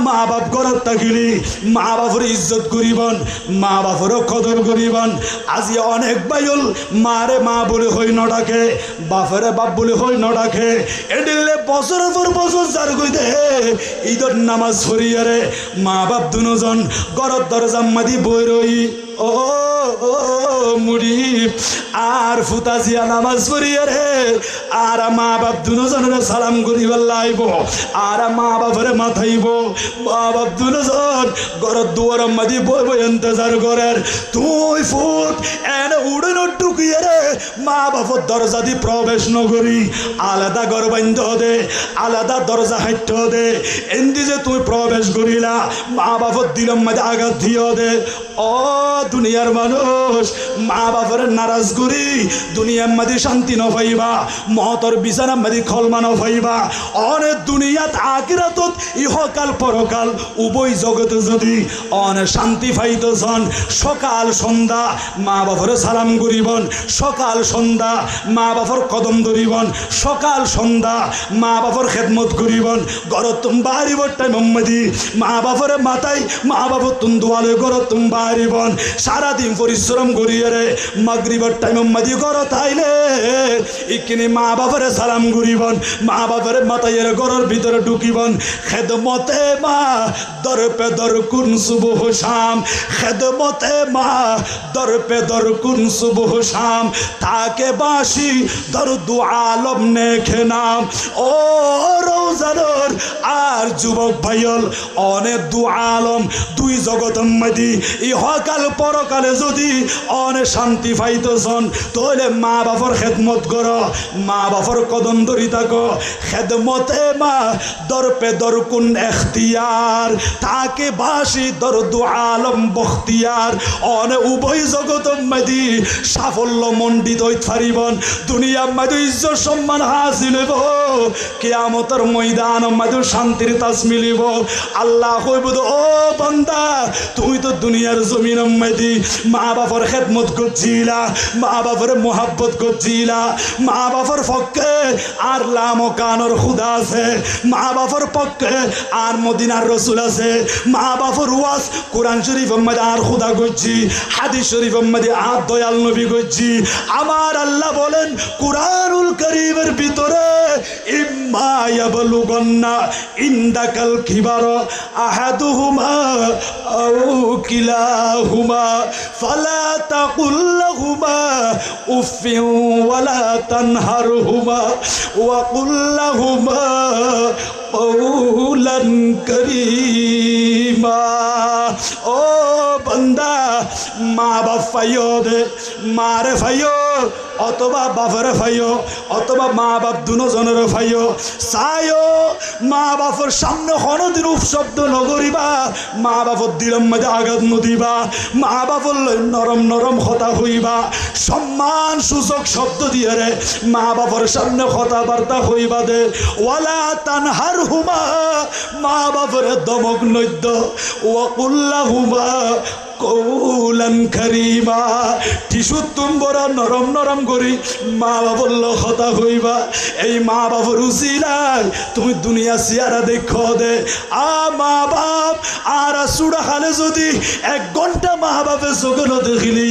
মা বাপ ঘরত থাকিলি মা বাপের ইজ্জত করিবন, মা বাপেরও কদর করিবন। আজি অনেক বাইল মারে মা বলে হই ন ডাকে, বাপেরে বাপ বলে হই ন ডাকে। এডিলে বছরের পর বছর যার কই দে ঈদের নামাজ পড়িয়ারে মা বাপ দুজন ঘরত দরজা মাদি বই রই। ও মুড়ি আর ফুতাজিয়া নামাজ পড়িয়া রে আর মা বাপ দুজনের সালাম করিবার লাইব, আর মা বাপরে মাথাইব। মা বাপ দুজন ঘরের দুয়ার মাদি বই বই ইন্তজার করেন। তুই ফুট এনে উড়ানো ঢুকিয়ে রে মা বাপর দরজা দি প্রবেশ নগরী, আলাদা ঘর বান্ধ দে, আলাদা দরজা হাইট দে। এমনি যে তুই প্রবেশ করিলা মা বাপর দিলম মাঝে আঘাত দিও দে। ও দুনিয়ার মানুষ, মা বাপের নারাজ করি দুনিয়ার মাঝে শান্তি ন পাইবা, মতর বিছানার মাঝে খলমা ন পাইবা। অনেক দুনিয়াত আখিরাতত ইহকাল পরকাল উভয় জগতে যদি অনেক শান্তি পাইতেছন, সকাল সন্ধ্যা মা বাপের সালাম করিবন, সকাল সন্ধ্যা মা বাপর কদম ধরিবন, সকাল সন্ধ্যা মা বাপর খেদমত করিবন। ঘরত তুম বাড়িব টাইম মাদি মা বাপরে মাথায় মা বাপর তুম দোয়ালে ঘরত তুম বাড়িবন। সারাদিন পরিশ্রম করিয়ে রে মাগরিবার টাইম মাদি ঘরত আইলে ইকিনি মা বাপরে সালাম করিবন, মা বাপরে মাথায় ঘরের ভিতরে ঢুকিবন। খেদমতে মা দর পে দর কুন সুবহ শাম, খেদমতে মা দর পে দর কুন সুবহ শাম, তাকে বাসি দর দু আলম নেখে নাম। ও রোজানোর আর যুবক ভাইল অনেক দু আলম দুই জগৎ মাদি ইহকাল পরকালে যদি অনেক শান্তি পাইতেছন তাহলে মা বাপর খেদমত করো, মা বাপর কদম ধরি থাকো। খেদমতে মা দর পে দর কুন এখতিয়ার, তাকে বাসি দর দু আলম বখতিয়ার। অনেক উভয় জগৎ মাদি সাফল্য মণ্ডিত হইতে পারিবন, দুনিয়ার মাঝে ইজ্জত সম্মান হাসিল হইব, কিয়ামতের ময়দান মাঝে শান্তির তাজ মিলিব। আল্লাহ কইব ও বান্দা তুই তো দুনিয়ার জমিন মাঝে মা বাপর খেদমত করছিলা, মা বাপর মোহাব্বত করছিলা, মা বাপর পক্ষে আর লামকানোর খুদা আছে, মা বাপর পক্ষে আর মদিনার রসুল আছে, মা বাপর ওয়াজ কোরআন শরীফ মাঝে আর খুদা করছি, হাদিস শরীফ মাঝে আর দয়াল নবী করছি। আমার আল্লাহ বলেন কুরআনুল কারীমের ভিতরে ইম্মা ইয়াবলুগান্না ইনদাকাল কিবার আহাদুহুমা আও কিলাহুমা ফালা তাকুল লাহুমা উফিন ওয়ালা তানহারহুমা ওয়া কুল লাহুমা কওলান কারীমা। ও বান্দা মা বাপ ফাইও দে, মারে ফাইও অথবা বাপরে ফাইও অথবা মা বাপ দুজনের ফাইও। চাইও মা বাপর সামনে কোনোদিন উপশব্দ নগরিবা, মা বাপর দিলম মাঝে আঘাত নদিবা, মা বাপর নরম নরম কথা হইবা, সম্মান সূচক শব্দ দিয়ে রে মা বাপর সামনে কথাবার্তা হইবা দে। ওয়ালা তানহার হুমা, মা বাপরে দমক নৈদ্য। ওয়াকুল্লাহুমা কৌলান কারীমা, টিসু তুম বড় নরম নরম করি মা বাবার কথা হইবা। এই মা বাবার উচিলাই তুমি দুনিয়া চেয়ারা দেখ দে। মা বাপ আর চূড়া খালে যদি 1 ঘন্টা মা বাপে চোখে দেখিলি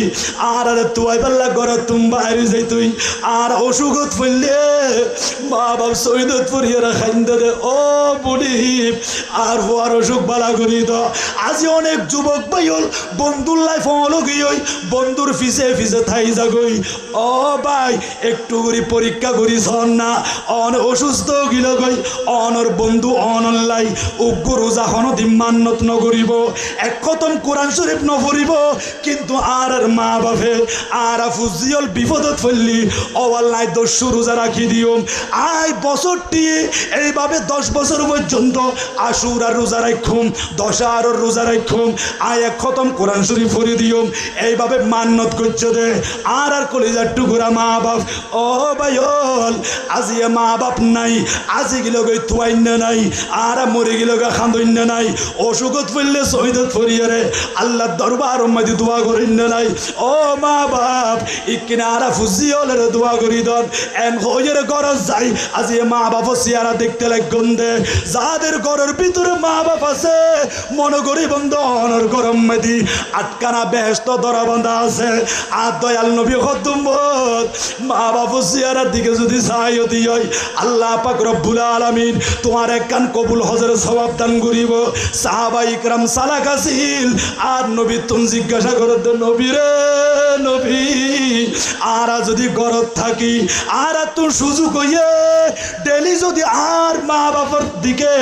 আর তুয়াই পাল্লা ঘরে তুম বাইরে যাই তুই আর অসুখত পড়লে মা বাপ শহীদত পড়িয়ে খাইন্দে দে। ও বুড়ি আর হওয়ার অসুখ বালা করি তো। আজি অনেক যুবক ভাইল বন্ধুর লাইফ অলগই হই, বন্ধুর ফিসে ফিসে থাই যাগই। ও ভাই একটু করে পরীক্ষা করি সন না, অন অসুস্থ গিল গই অনর বন্ধু অনলাই উগ্র রোজা হন দিম্মান্নত নগরিব, এক খতম কোরআন শরীফ নপড়িব, কিন্তু আর মা বাপে আর ফুজিয়ল বিপদত ফেললি অওয়াল্লাই 10 রোজা রাখি দিও। আই বছরটি এইভাবে 10 বছর পর্যন্ত আশুরার রোজা রাখুম, 10 রোজা রাখুম, আয় এক খতম কোরআন শরীফ পড়ে দিও এইভাবে মান্নত করছে দে আর কলিজার টুকুরা মা বাপ ও ভাইল আজি মা বাপ নাই আজি গিল গই তুয়াইন্য নাই আর মরে গিল গা খান্দন্য নাই অসুখত পড়লে শহীদত ফরিয়ে রে আল্লাহ দরবার মধ্যে দোয়া করিন্য নাই ও মা বাপ ইকিনা আর ফুজিওলের দোয়া করি দন এন হইয়ের গরজ যাই আজি মা বাপ সিয়ারা দেখতে লাগুন দে যাদের ঘরের ভিতরে মা বাপ আছে মনে করি বন্ধু অনর গরম মধ্যে আটকানা বেহেশত ধরা বান্ধা আছে আর দয়াল নবী খদ্দুম্মত মা বাপ সিয়ারার দিকে যদি চাইও দিই আল্লাহ পাক রব্বুল আলামিন তোমার এক কান কবুল হজের সওয়াব দান করিব সাহাবা ইকরাম সালাক আছিল আর নবী তুমি জিজ্ঞাসা করো নবী রে নবী আর যদি ঘরত থাকি আর তোর সুযোগ হইয়ে ডেলি যদি আর মা বাবার দিকে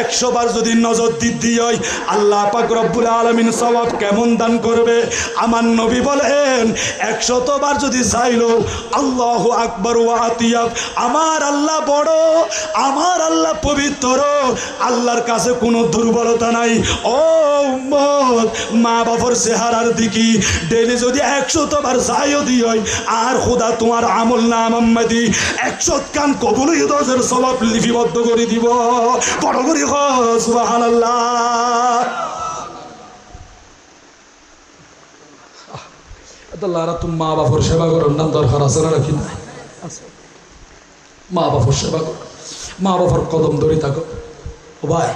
100 বার যদি নজর দিই আল্লাহ পাক রব্বুল আলামিন সওয়াব কেমন দান করবে আমার নবী বলেন 100 বার যদি চাইলো আল্লাহু আকবার ওয়া আতিয়াব আমার আল্লাহ বড় আমার আল্লাহ পবিত্র আল্লাহর কাছে কোনো দুর্বলতা নাই ও উম্মত মা বাবার চেহারার দিকে ডেলি যদি 100 বার চাইও দিই আর খোদা তোমার আমল নাম আম্মাদি 100 কান কবুল হজের সওয়াব লিপিবদ্ধ করে দিব বড় করে সুবহানাল্লাহ আল্লাহরা তুমি মা বাবার সেবা করো নাম দরকার আছে না রাখি না মা বাবার সেবা করো মা বাবার কদম ধরে থাকো ও ভাই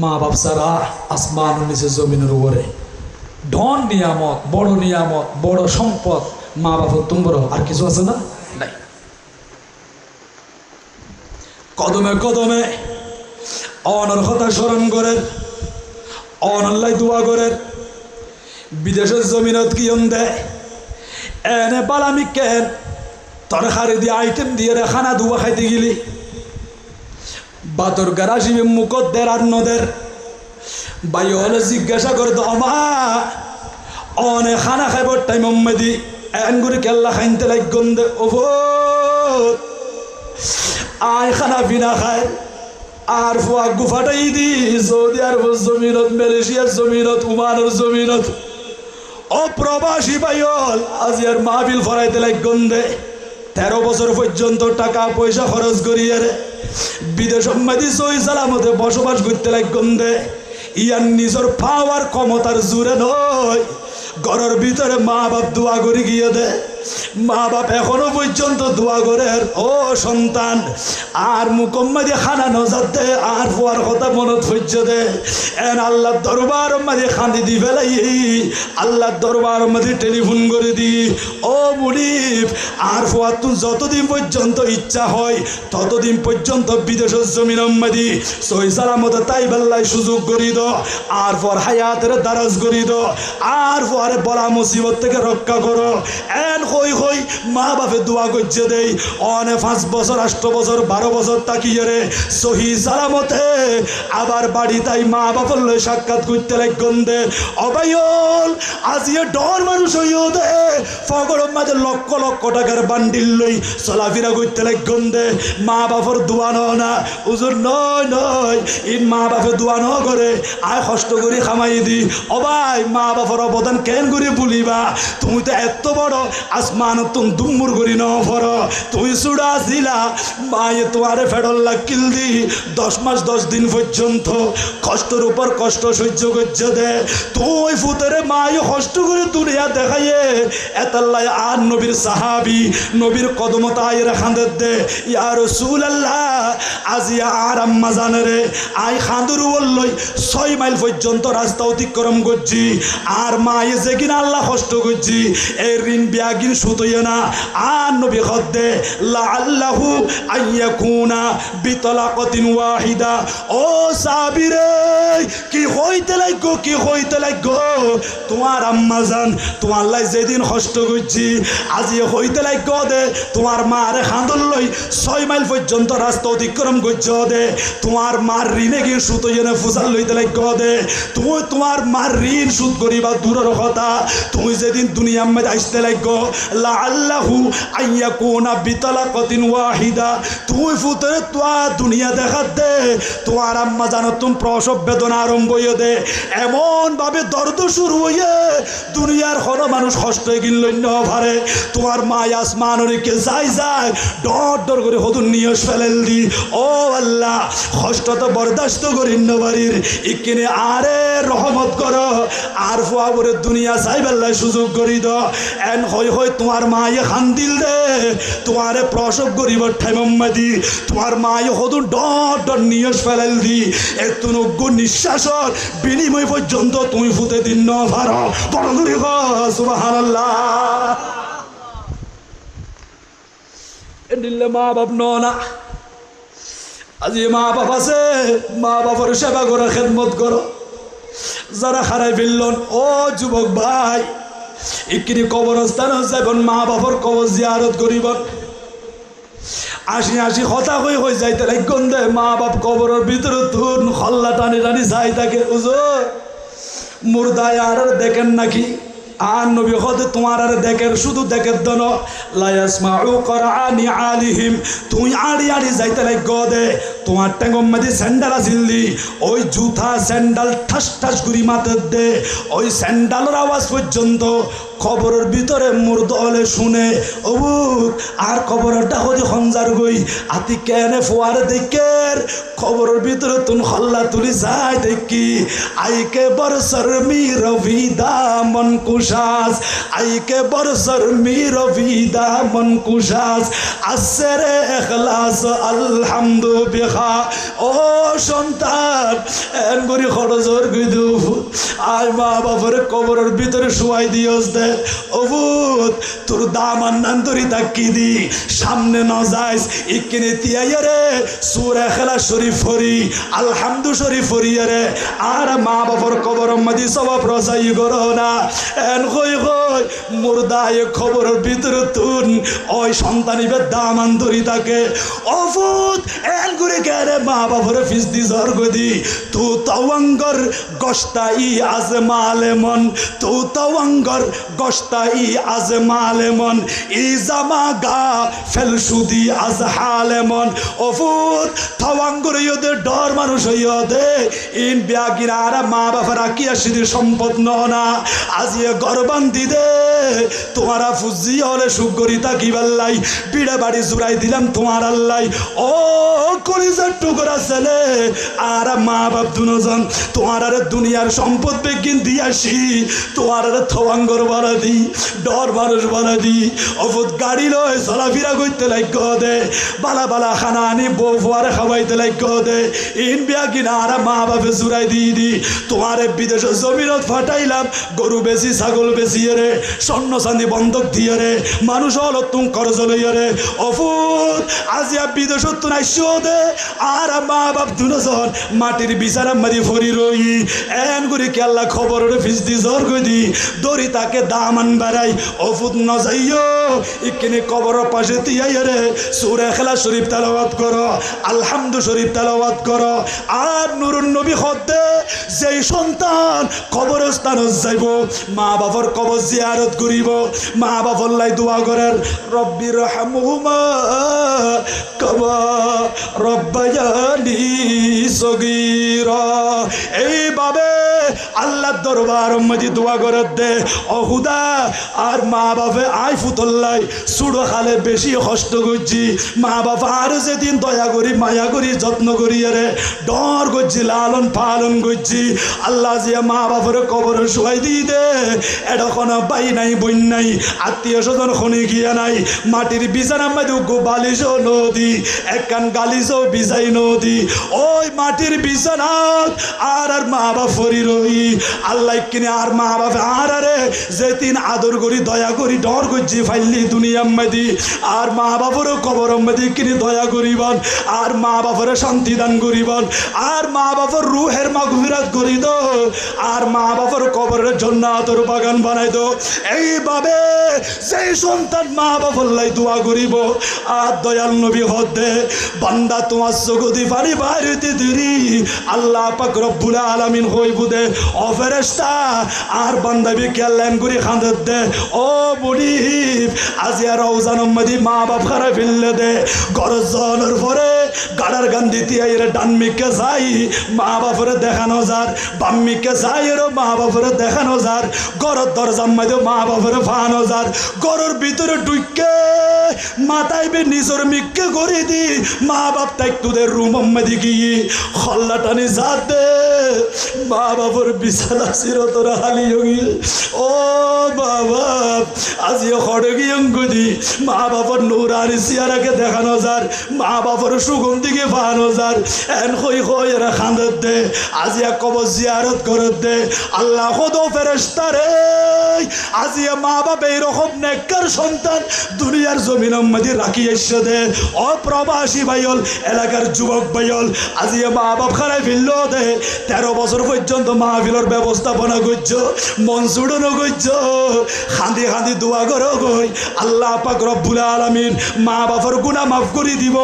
মা বাপ সারা আসমান নিচে জমিনের উপরে ধন নিয়ামত বড় সম্পদ মা বাবার তুমি বড় আর কিছু আছে না নাই কদমে কদমে অনর কথা স্মরণ করে অনল্লাই দোয়া করে বিদেশের জমিনত কিয়ন দেয় এনে বালামি কেন তরকারি দিয়ে আইটেম দিয়ে রে খানা দুয়া খাইতে গেলি বাতর গারাসিবে মুখত দের আর নদের বাই হলে জিজ্ঞাসা করে তো আমা অনে খানা খাইবার টাইম দি এন করে কেল্লা খাইতে লাগ গন্ধে ওভো আয় খানা পিনা খায় আর ফুয়া গুফাটাই দি সৌদি আরব জমিনত মালয়েশিয়ার জমিনত ওমানের জমিনত ও প্রবাসী ভাইল আজি আর মাহফিল ফরাইতে লাগ গন্ধে 13 বছর পর্যন্ত টাকা পয়সা খরচ করিয়ে বিদেশ মাদি সহি সালামতে বসবাস করতে লাগ গন্ধে ইয়ার নিজের পাওয়ার ক্ষমতার জোরে নয় ঘরের ভিতরে মা বাপ দোয়া করে গিয়ে দে মা বাপ এখনো পর্যন্ত দোয়া করে ও সন্তান আর মুকম্মাদি খানা নজর দে আর ফুয়ার কথা মনত হইছ দে এন আল্লাহর দরবার মাঝে খান্দি দি ফেলাই আল্লাহর দরবার মাঝে টেলিফোন করে দি ও মুনিব আর ফুয়ার তুই যতদিন পর্যন্ত ইচ্ছা হয় ততদিন পর্যন্ত বিদেশের জমিন মাদি সহি সালামত তাই বেল্লাই সুযোগ করি দো আর পর হায়াতের দারাজ করি দো আর পরে বলা মুসিবত থেকে রক্ষা করো এন হই হই মা বাপে দোয়া করছে দেই অনে 5 বছর 8 বছর 12 বছর তাকিয়ে রে সহি সালামতে আবার বাড়ি তাই মা বাপের লই সাক্ষাৎ করতে লাগন দে অবায়ল আজিয়ে ডর মানুষ হইও দে ফগর মাঝে লক্ষ লক্ষ টাকার বান্ডিল লই চলাফেরা করতে লাগন দে মা বাপর দোয়া না হুজুর নয় ইন মা বাপে দোয়া ন করে আয় কষ্ট করে খামাই দি অবাই মা বাপর অবদান কেন করে বলিবা তুমি তো এত বড় আসমান তুমি দুম্মুর করি ন ফর তুই চূড়া ছিলা মায়ে তোমারে ফেডল লাকিল দি 10 মাস 10 দিন পর্যন্ত কষ্টের উপর কষ্ট সহ্য করছে দে তুই ফুতেরে মায়ে কষ্ট করে দুনিয়া দেখাইয়ে এতাল্লাই আর নবীর সাহাবি নবীর কদমত আয়ের খাঁদের দে ইয়া রাসূলুল্লাহ আজিয়া আর আম্মা জানেরে আই খাঁদুর বললই 6 মাইল পর্যন্ত রাস্তা অতিক্রম করছি আর মায়ে যে কিনা আল্লাহ কষ্ট করছি এই ঋণ বিয়াগিন সুতইয়া না আর নবী খদ্দে লাআল্লাহু আইয়াকুনা বিতলাকাতিন ওয়াহিদা ও সাবিরে কি হইতে লাগো তোমার আম্মা জান তোমার লাই যেদিন কষ্ট করছি আজি হইতে লাগো দে তোমার মারে খাঁদল লই 6 মাইল পর্যন্ত রাস্তা অতিক্রম করছো দে তোমার মার ঋণে গিয়ে সুতইয়া না ফুজাল লইতে লাগো দে তুমি তোমার মার ঋণ সুদ করিবা দূরের কথা তুমি যেদিন দুনিয়ার মধ্যে আসতে লাগো লাআল্লাহু আইয়াকুনা বিতলাকাতিন ওয়াহিদা তুই ফুতরে তোয়া দুনিয়া দেখাত দে তোমার আম্মা জানো তুমি প্রসব বেদনা আরম্ভ হইয়ে দে এমন ভাবে দর্দ শুরু হইয়ে দুনিয়ার কোনো মানুষ কষ্ট কিনল পারে তোমার মা আসমানকে যাই যায় ডর ডর করে হদুন নিয়স ফেলেল দি ও আল্লাহ কষ্ট তো বরদাস্ত করি বাড়ির ইকিনে আরে রহমত করো আর ফুয়া করে দুনিয়া চাই বেল্লায় সুযোগ করি দ এন হই হই তোমার মায়ে খান্দিল দে তোমারে প্রসব করিব ঠাইমাদি তোমার মায়ে হদুন ডর ডর নিয়স ফেলেল দি একটু নগ্য নিঃশ্বাসর বিনিময় পর্যন্ত তুমি ফুতে দিন ন ভারো বড় করে সুবহানাল্লাহ এদিলে মা বাপ না আজি মা বাপ আছে মা বাবার সেবা করো খেদমত করো যারা হারাই ফেললেন ও যুবক ভাই ইকিনি কবরস্থান যাবেন মা বাবার কবর জিয়ারত করিবেন আসি আসি হতা হয়ে যাইতে গন্ধে মা বাপ কবরের ভিতরে ধুন হল্লা টানি টানি যাই থাকে হুজুর মুর্দায় আর দেখেন নাকি আর নবী হতে তোমার আর দেখেন শুধু দেখের দন লা ইয়াসমাউ কুরআনি আলিহিম তুই আড়ি আড়ি যাইতে গদে তোমার টেঙ্গম মাঝে স্যান্ডেল আসিলি ওই জুতা স্যান্ডেল ঠাস ঠাস গুড়ি মাথা দে ওই স্যান্ডেলের আওয়াজ পর্যন্ত খবরের ভিতরে মুর্দ হলে শুনে অবুক আর খবরটা হদি খঞ্জার গই আতি কেনে ফোয়ারে দেখের খবরের ভিতরে তুন হল্লা তুলি যাই দেখি আইকে বরসর মি রবিদা মন কুশাস আইকে বরসর মি রবিদা মন কুশাস আসরে এখলাস আলহামদু বিখা ও সন্তান এন গরি খরজর গিদু আই মা বাবার কবরের ভিতরে শুয়াই দিওস দে অবুত তোর দামান নান্তরি তাকি দি সামনে ন যাইস ইকিনে তিয়াইয়া রে সূরা ইখলাস শরীফ ফরি আলহামদু শরীফ ফরি রে আর মা বাবার কবর মধ্যে সবাব রসাই করো না এন কই কই মুর্দায় খবরের ভিতরে তুন ওই সন্তানিবে দামান ধরি থাকে অবুত এন করে গেলে মা বাবার ফিস দি জর্গ দি তু তাওয়াঙ্গর গস্তাই আজ মালেমন তু তাওয়াঙ্গর গস্তাই আজ মালেমন ই জামা গা ফেলসুদি আজ হালেমন অফুত থাওয়াঙ্গর ইয়দে ডর মানুষ হইয়দে ইন ব্যাগির আর মা বাবার কি আসিদের সম্পদ না আজ ইয়ে গরবান্দি দে তোমারা ফুজি হলে সুগরি তাকি বাল্লাই বিড়ে বাড়ি জুড়াই দিলাম তোমার আল্লাই ও কলিজার টুকরা ছেলে আর মা বাপ দুজন তোমার আর দুনিয়ার সম্পদ বেগিন দিয়াসি তোমার আর থাওয়াঙ্গর বলা দি ডর মানুষ বলা দি অফুত গাড়ি লয় চলাফেরা করতে লাগ দে বালা বালা খানা আনি বউ ফুয়ারে খাওয়াইতে লাগ দে ইন বিয়া কিনা আর মা বাপে জুড়াই দিয়ে দি তোমারে বিদেশে জমিনত ফাটাইলাম গরু বেশি ছাগল বেশি রে স্বর্ণ চাঁদি বন্ধক দিয়ে রে মানুষ হলো তুম খরচ লইয়া রে অফুত আজিয়া বিদেশত তো নাইশো দে আর মা বাপ দুজন মাটির বিচারা মারি ফরি রই এন করে কেল্লা খবর ফিস দি জোর গই দি দড়ি তাকে দামান বাড়াই অফুত ন যাইও ইকিনে কবরের পাশে তিয়াইয়া রে সূরা ইখলাস শরীফ তেলাওয়াত করো আলহামদু শরীফ তেলাওয়াত করো আর নুরুন নবী হতে যেই সন্তান কবরস্থান যাইব মা বাবার কবর জিয়ারত করিব মা বাবার লাই দোয়া করেন রব্বির রহমহুমা কামা রব্বায়ানি সগীরা এইভাবে আল্লাহর দরবার মধ্যে দোয়া করে দে ও খুদা আর মা বাপে আই ফুতল্লাই সুড়ো খালে বেশি কষ্ট করছি মা বাবা আর যেদিন দয়া করি মায়া করি যত্ন করি রে ডর করছি লালন পালন করছি আল্লাহ যে মা বাপের কবর শুয়াই দিয়ে দে এডখন বাই নাই বইন নাই আত্মীয় স্বজন খনি গিয়া নাই মাটির বিছানার মধ্যে বালিশও নদী একখান গালিশও বিছাই নদী ওই মাটির বিছানাত আর মা বাপ ফরি রই আল্লাহ কিনে আর মা বাপ আর রে যেদিন আদর করি দয়া করি ডর করছি ফাইলি দুনিয়ার মধ্যে আর মা বাপেরও কবর মধ্যে কিনে দয়া করিবান আর মা বাপের শান্তি দান করিবান আর মা বাপের রুহের মাগফিরাত করি দো আর মা বাবার কবরের জান্নাতের বাগান বানাই দাও। এইভাবে যেই সন্তান মা বাবার লাই দোয়া করিব আর দয়াল নবী হদে বান্দা তোমার চকুদি পানি বাইরেতে দিরি আল্লাহ পাক রব্বুল আলামিন হইব দে ও ফেরেশতা আর বান্দা বি কেলেন করি খান্দে দে ও বুড়ি আজি আর রওজান মদি মা বাপ খারা ফেললে দে গরজনের পরে গাড়ার গান্ধী তিয়াইরে ডানমিকে যাই মা বাপরে দেখানো যার বাম্মিকে যাই এর মা বাপরে দেখানো যার গরর দরজার মধ্যে মা বাপরে ফানো যার গরর ভিতরে ঢুকে মাথায় বে নিজের মিকে করে দি মা বাপ তাই তোদের রুম মধ্যে গিয়ে খল্লা টানি যাতে মা বাপর বিছানা চিরতর হালি হই ও বাবা আজিও খড়ে গিয়ে অঙ্গুদি মা বাপর নুরানি সিয়ারাকে দেখানো যার মা বাপর সুগন্ধিকে ফানো যার এন হই হই এরা খান্দত দে আজিয়া কবর জিয়ারত করত দে আল্লাহ খোদো ফেরেশতা রে আজিয়া মা বাপ এইরকম নেককার সন্তান দুনিয়ার জমিনের মধ্যে রাখি এসে দে অপ্রবাসী ভাইল এলাকার যুবক ভাইল আজিয়া মা বাপ খারাই ফেলল দে 13 বছর পর্যন্ত মাহফিলের ব্যবস্থাপনা করছ মন জুড়ানো করছ খান্দি খান্দি দোয়া করো গই আল্লাহ পাক রব্বুল আলামিন মা বাপর গুনাহ মাফ করে দিব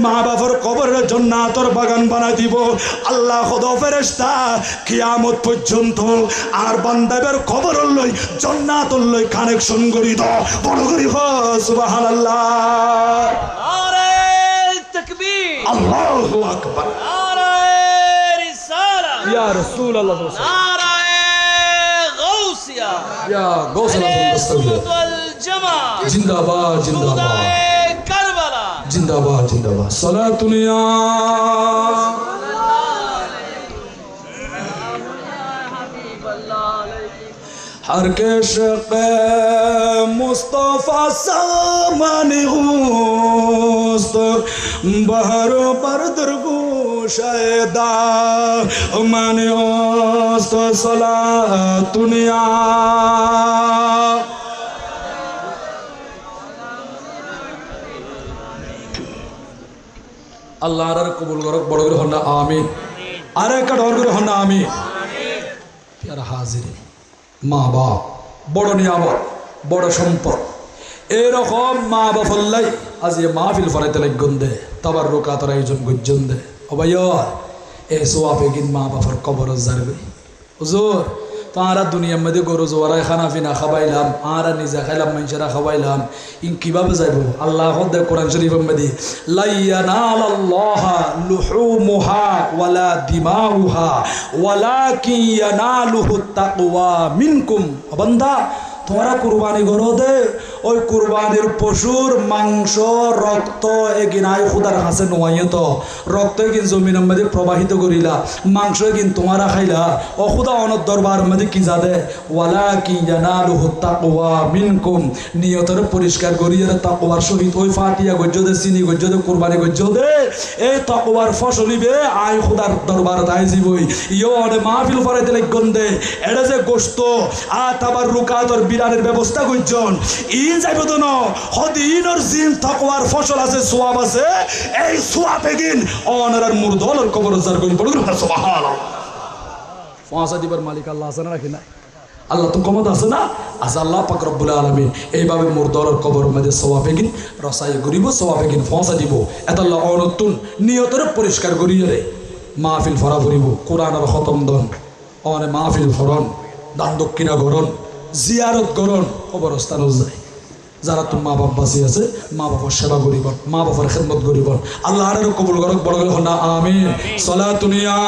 মা বাপর কবরের জান্নাতের বাগান বানাই দিব আল্লাহ খোদা ফেরেশতা কিয়ামত পর্যন্ত আর বান্দাদের কবর লই জান্নাতুল লই কানেকশন করি দাও বড় করি সুবহানাল্লাহ নারে তাকবীর আল্লাহু আকবার নারে রিসালাত ইয়া রাসূলুল্লাহ নারে গাউসিয়া ইয়া গাউসুল সুন্নাত ওয়াল জামাত জিন্দাবাদ জিন্দাবাদ কারবালা জিন্দাবাদ জিন্দাবাদ সালাতুন ইয়া हर के शक़ मुस्तफ़ा सामानी होस्त बहर बरदर गोशायदा माने होस्त सलातुनिया अल्लाह रे कबूल करक बड़ करे हन्ना आमीन अरे का डर करे हन्ना आमीन प्यारा हाजिर মা বাপ বড় নিয়ামত বড় সম্পদ এরকম মা বাপল্লাই আজ এ মাহফিল ফরাইতে লাগন দে তাবার রোকাতার আয়োজন গজ্জন দে ও ভাইয়া এ সোয়াফে কিন মা বাপর কবর যারবে হুজুর তারা দুনিয়ার মধ্যে গরু জোয়ারায় খানা পিনা খাওয়াইলাম আরা নিজে খাইলাম মানুষেরা খাওয়াইলাম ইন কিভাবে যাইব আল্লাহ দে কোরআন শরীফের মধ্যে লা ইয়ানালাল্লাহা লুহুমুহা ওয়ালা দিমাউহা ওয়ালাকিন ইয়ানালুহুত তাকওয়া মিনকুম বান্দা তোমরা কুরবানি করো দে ওই কুরবানির পশুর মাংস রক্ত এগিনাই খুদার কাছে নোয়াইয়ে তো রক্ত এগিন জমিনের মধ্যে প্রবাহিত করিলা মাংস এগিন তোমরা খাইলা ও খুদা অনর দরবার মধ্যে কি যাদে ওয়ালাকিন ইয়ানালুহুত তাকওয়া মিনকুম নিয়তের পরিষ্কার করিয়ে তাকওয়ার সহিত ওই ফাতিয়া গজ্জ দে চিনি গজ্জ দে কুরবানি গজ্জ দে এই তাকওয়ার ফসলিবে আই খুদার দরবার তাই যাবই ইও অনে মাহফিল ফরাইতে লাগন দে এটা যে গোশত আ তাবার রুকাতর বিরানের ব্যবস্থা করছেন ইন যাইব তো না হদিনর জিন তাকওয়ার ফসল আছে সোয়াব আছে এই সোয়াব এগিন অনার মুরদলর কবর জার করি পড়ুন সুবহানাল্লাহ ফাঁসা দিবার মালিক আল্লাহ আছে না রাখি না আল্লাহ তো ক্ষমতা আছে না আছে আল্লাহ পাক রব্বুল আলামিন এইভাবে মুরদলর কবর মধ্যে সোয়াব এগিন রসাই করিব সোয়াব এগিন ফাঁসা দিব এত আল্লাহ অনতুন নিয়তের পরিষ্কার করিয়ে রে মাহফিল ফরা করিব কোরআনের খতম দন অনে মাহফিল ফরন দান দক্ষিণা গরণ জিয়ারত করুন কবরস্থানও যায় যারা তো মা বাপ বাঁচি আছে মা বাবার সেবা করিব মা বাবার খেদমত করিব আল্লাহ আরো কবুল করক বড় করে না আমিন সালাতুনিয়া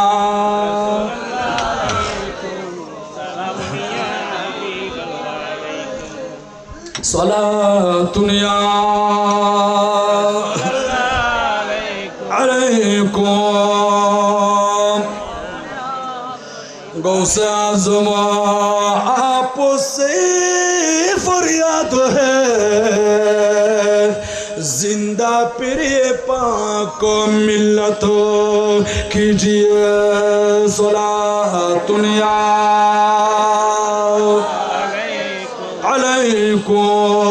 সালাতুনিয়া আলাইকুম गौसे आज़म आपसे फरियाद है जिंदा प्रिय पाक मिल्लत कीजिए सलातुनिया अलैकुम